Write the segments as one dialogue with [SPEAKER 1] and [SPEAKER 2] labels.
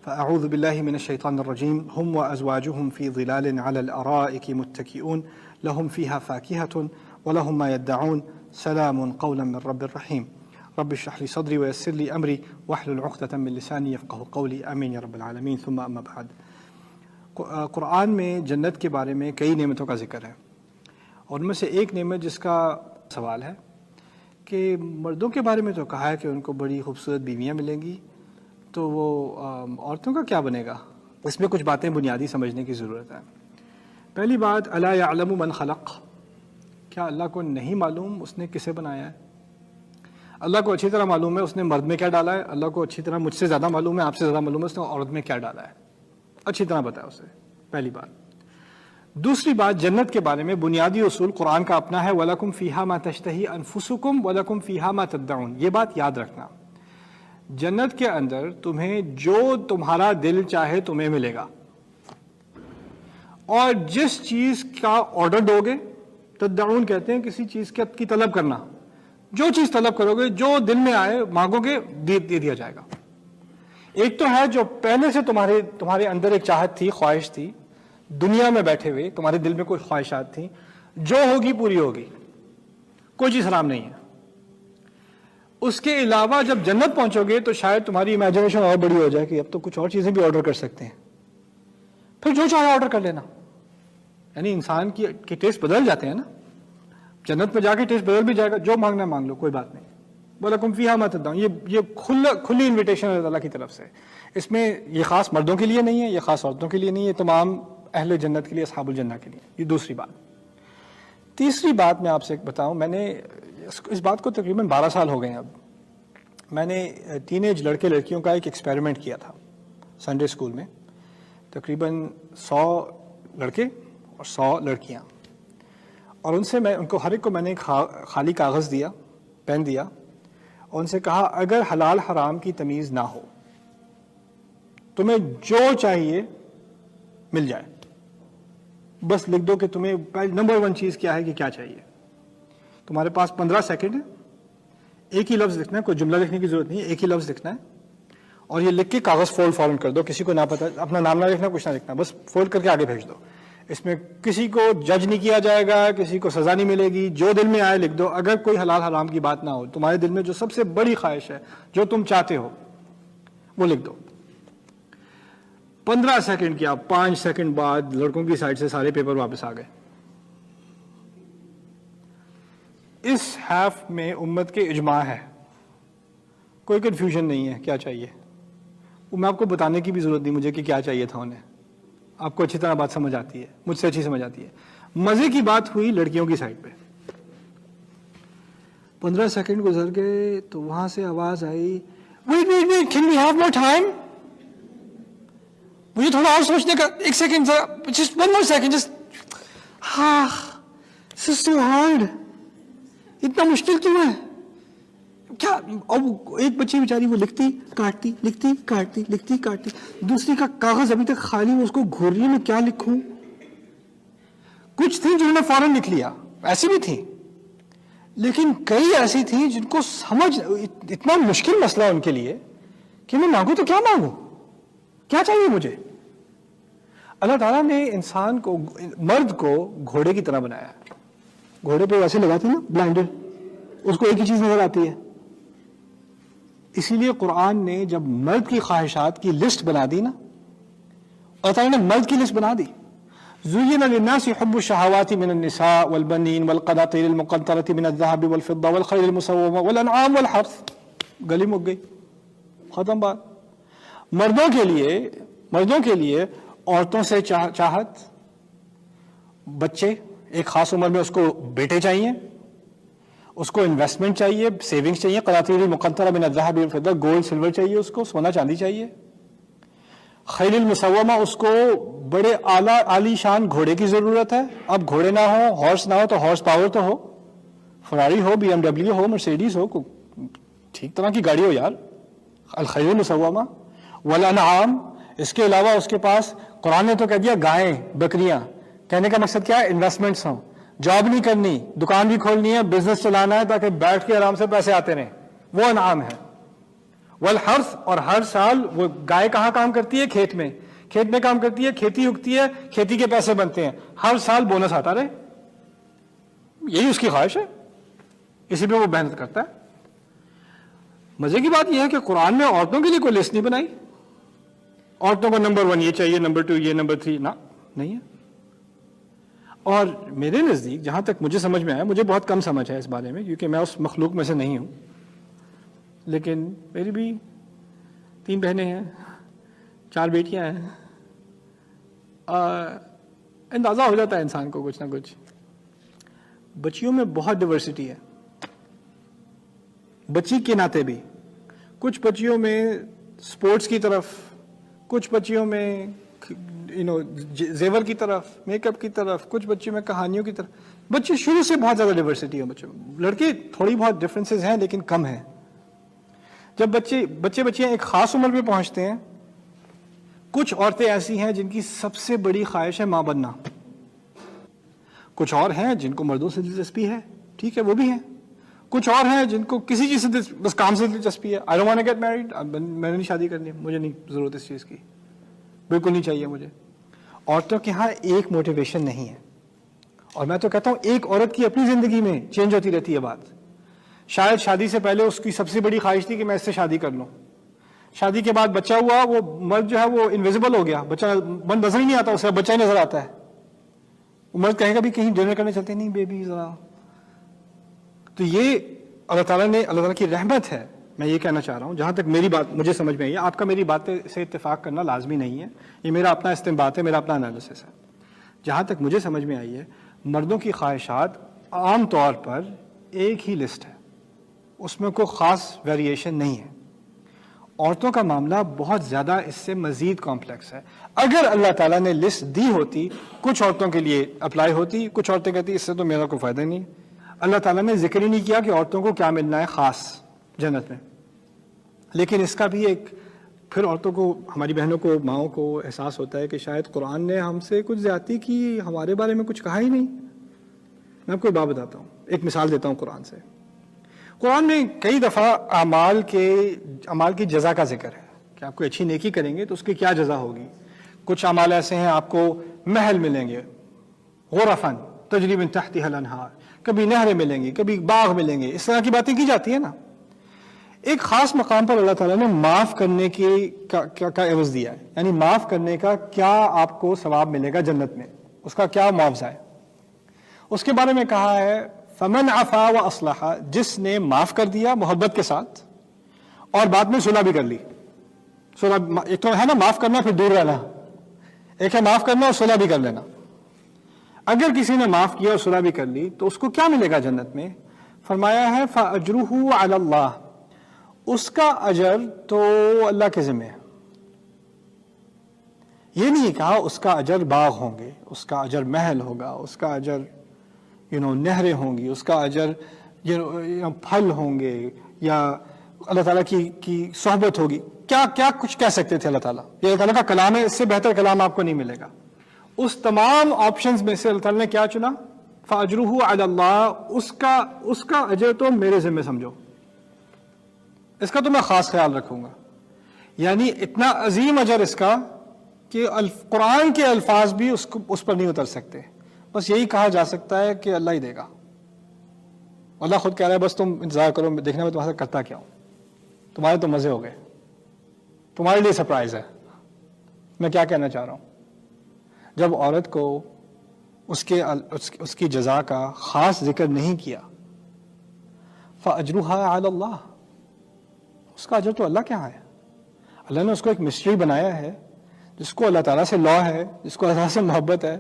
[SPEAKER 1] فأعوذ بالله من الشيطان الرجيم هم وأزواجهم في ظلال على الأرائك متكئون لهم فيها فاكهة ولهم ما يدعون سلام قولا من رب الرحيم رب اشرح لي صدري ويسر لي أمري واحلل عقدة من لساني يفقهوا قولي آمين يا رب العالمين ثم أما بعد. قرآن میں جنت کے بارے میں کئی نعمتوں کا ذکر ہے، اور ان میں سے ایک نعمت جس کا سوال ہے کہ مردوں کے بارے میں تو کہا ہے کہ ان کو بڑی خوبصورت بیویاں ملیں گی، تو وہ عورتوں کا کیا بنے گا؟ اس میں کچھ باتیں بنیادی سمجھنے کی ضرورت ہے. پہلی بات، الا یعلم من خلق، کیا اللہ کو نہیں معلوم اس نے کسے بنایا ہے؟ اللہ کو اچھی طرح معلوم ہے اس نے مرد میں کیا ڈالا ہے، اللہ کو اچھی طرح مجھ سے زیادہ معلوم ہے، آپ سے زیادہ معلوم ہے اس نے عورت میں کیا ڈالا ہے، اچھی طرح بتایا اسے. پہلی بات. دوسری بات، جنت کے بارے میں بنیادی اصول قرآن کا اپنا ہے، وَلَكُمْ فِيهَا مَا تَشْتَهِي أَنفُسُكُمْ وَلَكُمْ فِيهَا مَا تَدَّعُونَ. یہ بات یاد رکھنا، جنت کے اندر تمہیں جو تمہارا دل چاہے تمہیں ملے گا، اور جس چیز کا آرڈر دو گے، تدعون کہتے ہیں کسی چیز کی طلب کرنا، جو چیز طلب کرو گے، جو دل میں آئے مانگو گے، دے دیا جائے گا. ایک تو ہے جو پہلے سے تمہارے اندر ایک چاہت تھی، خواہش تھی، دنیا میں بیٹھے ہوئے تمہارے دل میں کوئی خواہشات تھیں، جو ہوگی پوری ہوگی، کوئی چیز حرام نہیں ہے. اس کے علاوہ جب جنت پہنچو گے تو شاید تمہاری امیجنیشن اور بڑی ہو جائے کہ اب تو کچھ اور چیزیں بھی آرڈر کر سکتے ہیں، پھر جو چاہے آرڈر کر لینا. یعنی انسان کے ٹیسٹ بدل جاتے ہیں نا، جنت میں جا کے ٹیسٹ بدل بھی جائے گا، جو مانگنا ہے مانگ لو، کوئی بات نہیں. وَلَكُمْ فِيهَا مَا تَدَّعُونَ، یہ کھلی انویٹیشن ہے اللہ کی طرف سے. اس میں یہ خاص مردوں کے لیے نہیں ہے، یہ خاص عورتوں کے لیے نہیں ہے، تمام اہل جنت کے لیے، اصحاب الجنہ کے لیے. یہ دوسری بات. تیسری بات میں آپ سے بتاؤں، میں نے اس بات کو تقریباً 12 سال ہو گئے ہیں اب. میں نے ٹین ایج لڑکے لڑکیوں کا ایک ایکسپیریمنٹ کیا تھا سنڈے اسکول میں، تقریباً 100 لڑکے اور 100 لڑکیاں، اور ان کو ہر ایک کو میں نے خالی کاغذ دیا، پین دیا، اور ان سے کہا اگر حلال حرام کی تمیز نہ ہو، تمہیں جو چاہیے مل جائے، بس لکھ دو کہ تمہیں نمبر 1 چیز کیا ہے کہ کیا چاہیے. تمہارے پاس 15 سیکنڈ ہے، ایک ہی لفظ لکھنا ہے، کوئی جملہ لکھنے کی ضرورت نہیں ہے، ایک ہی لفظ لکھنا ہے، اور یہ لکھ کے کاغذ فولڈ کر دو. کسی کو نہ پتا، اپنا نام نہ لکھنا، کچھ نہ لکھنا، بس فولڈ کر کے آگے بھیج دو. اس میں کسی کو جج نہیں کیا جائے گا، کسی کو سزا نہیں ملے گی، جو دل میں آئے لکھ دو. اگر کوئی حلال حرام کی بات نہ ہو، تمہارے دل میں جو سب سے بڑی خواہش ہے، جو تم چاہتے ہو، وہ لکھ دو. 15 سیکنڈ کیا، 5 سیکنڈ بعد لڑکوں کی سائڈ سے سارے پیپر واپس آ گئے. اس ہیف میں امت کے اجماع ہے، کوئی کنفیوژن نہیں ہے کیا چاہیے. وہ میں آپ کو بتانے کی بھی ضرورت نہیں مجھے کہ کیا چاہیے تھا انہیں، آپ کو اچھی طرح بات سمجھ آتی ہے، مجھ سے اچھی سمجھ آتی ہے. مزے کی بات ہوئی لڑکیوں کی سائڈ پہ. 15 سیکنڈ گزر گئے تو وہاں سے آواز آئی، wait, can we have more time؟ مجھے تھوڑا اور سوچنے کا، ایک second, just one more second، just this is too hard، اتنا مشکل کیوں ہے کیا؟ اب ایک بچی بیچاری وہ لکھتی کاٹتی، لکھتی کاٹتی، لکھتی کاٹتی، دوسری کا کاغذ ابھی تک خالی، اس کو گھور رہی ہے میں کیا لکھوں. کچھ تھیں جنہوں نے فوراً لکھ لیا، ایسی بھی تھیں، لیکن کئی ایسی تھیں جن کو سمجھ، اتنا مشکل مسئلہ ان کے لیے کہ میں مانگوں تو کیا مانگوں، کیا چاہیے مجھے. اللہ تعالیٰ نے انسان کو، مرد کو گھوڑے کی طرح بنایا ہے. گھوڑے پہ ویسے لگاتے ہیں نا بلائنڈر، اس کو ایک ہی چیز نظر آتی ہے. اسی لیے قرآن نے جب مرد کی خواہشات کی لسٹ بنا دی نا، اللہ تعالیٰ نے مرد کی لسٹ بنا دی. زُيِّنَ لِلنَّاسِ حُبُّ الشَّهَوَاتِ مِنَ النِّسَاءِ وَالْبَنِينَ وَالْقَنَاطِيرِ الْمُقَنطَرَةِ مِنَ الذَّهَبِ وَالْفِضَّةِ وَالْخَيْلِ الْمُسَوَّمَةِ وَالْأَنْعَامِ وَالْحَرْثِ. گلی مک گئی، ختم بات. مردوں کے لیے عورتوں سے چاہت، بچے، ایک خاص عمر میں اس کو بیٹے چاہیے، اس کو انویسٹمنٹ چاہیے، سیونگز چاہیے، قناطیر المقنطرہ من الذهب والفضہ، گولڈ سلور چاہیے، اس کو سونا چاندی چاہیے. خیل المسومہ، اس کو بڑے عالی شان گھوڑے کی ضرورت ہے. اب گھوڑے نہ ہو، ہارس نہ ہو تو ہارس پاور تو ہو، فراری ہو، بی ایم ڈبلیو ہو، مرسیڈیز ہو، ٹھیک طرح کی گاڑی ہو یار. الخیل المسومہ والانعام، اس کے علاوہ اس کے پاس، قرآن نے تو کہہ دیا گائیں بکریاں. کہنے کا مقصد کیا ہے؟ انویسٹمنٹس ہوں، جاب نہیں کرنی، دکان بھی کھولنی ہے، بزنس چلانا ہے تاکہ بیٹھ کے آرام سے پیسے آتے رہیں، وہ انعام ہے. والحرث، اور ہر سال وہ گائے کہاں کام کرتی ہے؟ کھیت میں کام کرتی ہے، کھیتی اگتی ہے، کھیتی کے پیسے بنتے ہیں، ہر سال بونس آتا رہے، یہی اس کی خواہش ہے، اسی پہ وہ محنت کرتا ہے۔ مزے کی بات یہ ہے کہ قرآن میں عورتوں کے لیے کوئی لسٹ نہیں بنائی، عورتوں کو نمبر 1 یہ چاہیے، نمبر 2 یہ، نمبر 3 نہ، نہیں ہے۔ اور میرے نزدیک جہاں تک مجھے سمجھ میں آیا، مجھے بہت کم سمجھ ہے اس بارے میں کیونکہ میں اس مخلوق میں سے نہیں ہوں، لیکن میری بھی 3 بہنیں ہیں، 4 بیٹیاں ہیں، اندازہ ہو جاتا ہے انسان کو کچھ نہ کچھ۔ بچیوں میں بہت ڈیورسٹی ہے، بچی کے ناطے بھی، کچھ بچیوں میں سپورٹس کی طرف، کچھ بچیوں میں زیور کی طرف، میک اپ کی طرف، کچھ بچیوں میں کہانیوں کی طرف۔ بچے شروع سے بہت زیادہ ڈیورسٹی ہے بچوں میں، لڑکے تھوڑی بہت ڈفرینسز ہیں لیکن کم ہیں۔ جب بچیاں ایک خاص عمر پہ پہنچتے ہیں، کچھ عورتیں ایسی ہیں جن کی سب سے بڑی خواہش ہے ماں بننا، کچھ اور ہیں جن کو مردوں سے دلچسپی ہے، ٹھیک ہے وہ بھی ہیں، کچھ اور ہیں جن کو کسی چیز سے بس کام سے دلچسپی ہے، I don't want to get married، میں نے نہیں شادی کرنی، مجھے نہیں ضرورت اس چیز کی، بالکل نہیں چاہیے مجھے۔ عورتوں کے ہاں ایک موٹیویشن نہیں ہے، اور میں تو کہتا ہوں ایک عورت کی اپنی زندگی میں چینج ہوتی رہتی ہے بات۔ شاید شادی سے پہلے اس کی سب سے بڑی خواہش تھی کہ میں اس سے شادی کر لوں، شادی کے بعد بچہ ہوا، وہ مرد جو ہے وہ انویزیبل ہو گیا، بچہ من نظر ہی نہیں آتا اسے، بچہ ہی نظر آتا ہے، وہ مرد کہے گا بھی کہیں ڈنر کرنے چلتے، نہیں بیبی ذرا۔ تو یہ اللہ تعالیٰ کی رحمت ہے، میں یہ کہنا چاہ رہا ہوں، جہاں تک میری بات مجھے سمجھ میں آئی ہے، آپ کا میری بات سے اتفاق کرنا لازمی نہیں ہے، یہ میرا اپنا استنباط ہے، میرا اپنا انالیسس ہے۔ جہاں تک مجھے سمجھ میں آئی ہے، مردوں کی خواہشات عام طور پر ایک ہی لسٹ ہے، اس میں کوئی خاص ویریشن نہیں ہے۔ عورتوں کا معاملہ بہت زیادہ اس سے مزید کمپلیکس ہے۔ اگر اللہ تعالیٰ نے لسٹ دی ہوتی، کچھ عورتوں کے لیے اپلائی ہوتی، کچھ عورتیں کہتی اس سے تو میرا کوئی فائدہ نہیں۔ اللہ تعالیٰ نے ذکر ہی نہیں کیا کہ عورتوں کو کیا ملنا ہے خاص جنت میں، لیکن اس کا بھی ایک پھر عورتوں کو، ہماری بہنوں کو، ماؤں کو احساس ہوتا ہے کہ شاید قرآن نے ہم سے کچھ زیادتی کی، ہمارے بارے میں کچھ کہا ہی نہیں۔ میں آپ کو ایک بات بتاتا ہوں، ایک مثال دیتا ہوں قرآن سے۔ قرآن میں کئی دفعہ اعمال کی جزا کا ذکر ہے کہ آپ کوئی اچھی نیکی کریں گے تو اس کی کیا جزا ہوگی۔ کچھ اعمال ایسے ہیں آپ کو محل ملیں گے، غرفاً تجری من تحتها الانہار، کبھی نہریں ملیں گی، کبھی باغ ملیں گے، اس طرح کی باتیں کی جاتی ہیں نا۔ ایک خاص مقام پر اللہ تعالیٰ نے معاف کرنے کا عوض دیا ہے، یعنی معاف کرنے کا کیا آپ کو ثواب ملے گا جنت میں، اس کا کیا معاوضہ ہے۔ اس کے بارے میں کہا ہے فمن عفا و اصلح، جس نے معاف کر دیا محبت کے ساتھ اور بعد میں صلح بھی کر لی۔ صلح ایک تو ہے نا معاف کرنا پھر دور رہنا، ایک ہے معاف کرنا اور صلح بھی کر لینا۔ اگر کسی نے معاف کیا اور صلح بھی کر لی تو اس کو کیا ملے گا جنت میں؟ فرمایا ہے فاجرہ علی اللہ، اس کا اجر تو اللہ کے ذمہ ہے۔ یہ نہیں کہا اس کا اجر باغ ہوں گے، اس کا اجر محل ہوگا، اس کا اجر نہریں ہوں گی، اس کا اجر پھل ہوں گے، یا اللہ تعالیٰ کی صحبت ہوگی، کیا کچھ کہہ سکتے تھے اللہ تعالیٰ۔ یہ اللہ تعالیٰ کا کلام ہے، اس سے بہتر کلام آپ کو نہیں ملے گا۔ اس تمام آپشنز میں سے اللہ تعالیٰ نے کیا چنا؟ فاجرہ علی اللہ، اس کا اجر تو میرے ذمہ سمجھو، اس کا تو میں خاص خیال رکھوں گا۔ یعنی اتنا عظیم اجر اس کا کہ قرآن کے الفاظ بھی اس پر نہیں اتر سکتے، بس یہی کہا جا سکتا ہے کہ اللہ ہی دے گا۔ اللہ خود کہہ رہا ہے بس تم انتظار کرو، دیکھنا میں تمہارے ساتھ کرتا کیا ہوں، تمہارے تو مزے ہو گئے، تمہارے لیے سرپرائز ہے۔ میں کیا کہنا چاہ رہا ہوں، جب عورت کو اس کی جزا کا خاص ذکر نہیں کیا، فاجرها علی اللہ، اس کا اجر تو اللہ کے ہاں ہے۔ اللہ نے اس کو ایک مسٹری بنایا ہے، جس کو اللہ تعالیٰ سے لا ہے، جس کو اللہ تعالیٰ سے محبت ہے،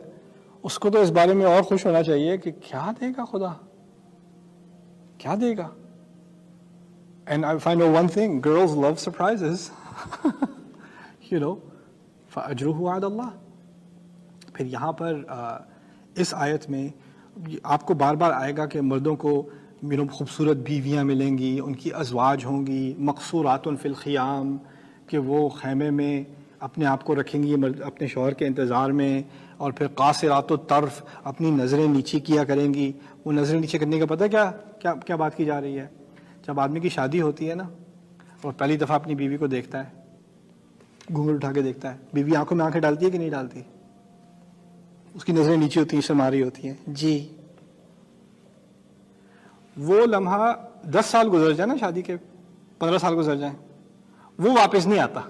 [SPEAKER 1] اس کو تو اس بارے میں اور خوش ہونا چاہیے کہ کیا دے گا خدا، کیا دے گا۔ And if I know one thing, girls love surprises. فَأَجْرُهُ عَلَى اللَّهِ۔ پھر یہاں پر اس آیت میں آپ کو بار بار آئے گا کہ مردوں کو خوبصورت بیویاں ملیں گی، ان کی ازواج ہوں گی، مقصورات فی الخیام، کہ وہ خیمے میں اپنے آپ کو رکھیں گی اپنے شوہر کے انتظار میں، اور پھر قاصرات الطرف، اپنی نظریں نیچی کیا کریں گی۔ وہ نظریں نیچے کرنے کا پتہ کیا بات کی جا رہی ہے؟ جب آدمی کی شادی ہوتی ہے نا، اور پہلی دفعہ اپنی بیوی کو دیکھتا ہے, گھونگھٹ اٹھا کے دیکھتا ہے, بیوی آنکھوں میں آنکھیں ڈالتی ہے کہ نہیں ڈالتی؟ اس کی نظریں نیچے ہوتی ہیں, شرما رہی ہوتی ہیں, جی. وہ لمحہ 10 سال گزر جائے نا شادی کے, 15 سال گزر جائیں, وہ واپس نہیں آتا,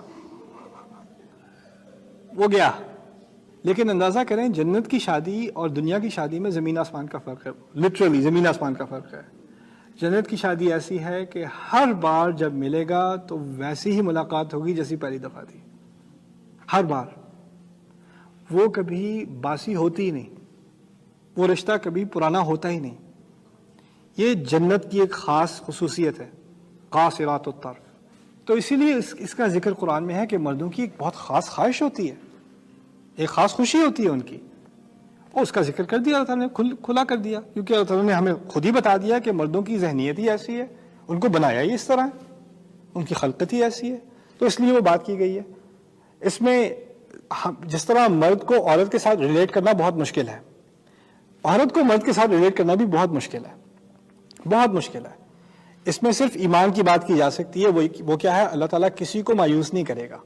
[SPEAKER 1] وہ گیا. لیکن اندازہ کریں جنت کی شادی اور دنیا کی شادی میں زمین آسمان کا فرق ہے, لٹرلی زمین آسمان کا فرق ہے. جنت کی شادی ایسی ہے کہ ہر بار جب ملے گا تو ویسی ہی ملاقات ہوگی جیسی پہلی دفعہ تھی, ہر بار. وہ کبھی باسی ہوتی ہی نہیں, وہ رشتہ کبھی پرانا ہوتا ہی نہیں. یہ جنت کی ایک خاص خصوصیت ہے, قاصرات الطرف. تو اسی لیے اس کا ذکر قرآن میں ہے کہ مردوں کی ایک بہت خاص خواہش ہوتی ہے, ایک خاص خوشی ہوتی ہے ان کی, اور اس کا ذکر کر دیا اللہ تعالیٰ نے, کھلا کر دیا, کیونکہ اللہ تعالیٰ نے ہمیں خود ہی بتا دیا کہ مردوں کی ذہنیت ہی ایسی ہے, ان کو بنایا ہی اس طرح ہے, ان کی خلقت ہی ایسی ہے. تو اس لیے وہ بات کی گئی ہے. اس میں جس طرح مرد کو عورت کے ساتھ ریلیٹ کرنا بہت مشکل ہے, عورت کو مرد کے ساتھ ریلیٹ کرنا بھی بہت مشکل ہے, بہت مشکل ہے. اس میں صرف ایمان کی بات کی جا سکتی ہے. وہ کیا ہے؟ اللہ تعالیٰ کسی کو مایوس نہیں کرے گا,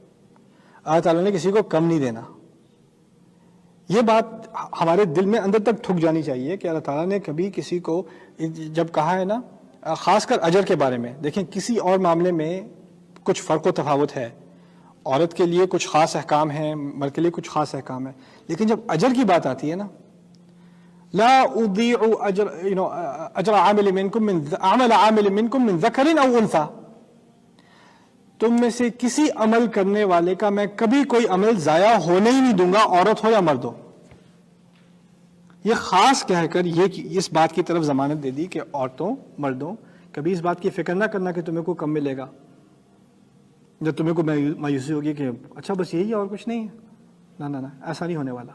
[SPEAKER 1] اللہ تعالیٰ نے کسی کو کم نہیں دینا. یہ بات ہمارے دل میں اندر تک ٹھک جانی چاہیے کہ اللہ تعالیٰ نے کبھی کسی کو, جب کہا ہے نا, خاص کر اجر کے بارے میں, دیکھیں کسی اور معاملے میں کچھ فرق و تفاوت ہے, عورت کے لیے کچھ خاص احکام ہیں, مرد کے لیے کچھ خاص احکام ہیں, لیکن جب اجر کی بات آتی ہے نا, لا اضيع اجر عامل منكم من عمل عامل منكم من ذكر او انثى, تم میں سے کسی عمل کرنے والے کا میں کبھی کوئی عمل ضائع ہونے ہی نہیں دوں گا, عورت ہو یا مرد ہو. یہ خاص کہہ کر اس بات کی طرف ضمانت دے دی کہ عورتوں مردوں کبھی اس بات کی فکر نہ کرنا کہ تمہیں کو کم ملے گا, جب تمہیں کو مایوسی ہوگی کہ اچھا بس یہی ہے اور کچھ نہیں ہے. نہ ایسا نہیں ہونے والا.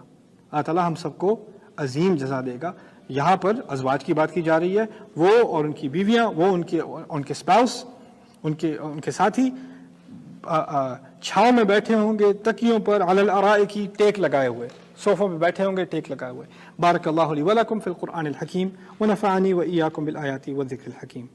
[SPEAKER 1] اللہ تعالیٰ ہم سب کو عظیم جزا دے گا. یہاں پر ازواج کی بات کی جا رہی ہے, وہ اور ان کی بیویاں, وہ ان کے اسپاؤس, ان کے ساتھی چھاؤں میں بیٹھے ہوں گے, تکیوں پر, علی الارائک ٹیک لگائے ہوئے, صوفوں پہ بیٹھے ہوں گے ٹیک لگائے ہوئے. بارک اللہ لی ولکم فی القرآن الحکیم ونفعنی وإیاکم بالآیات والذکر الحکیم.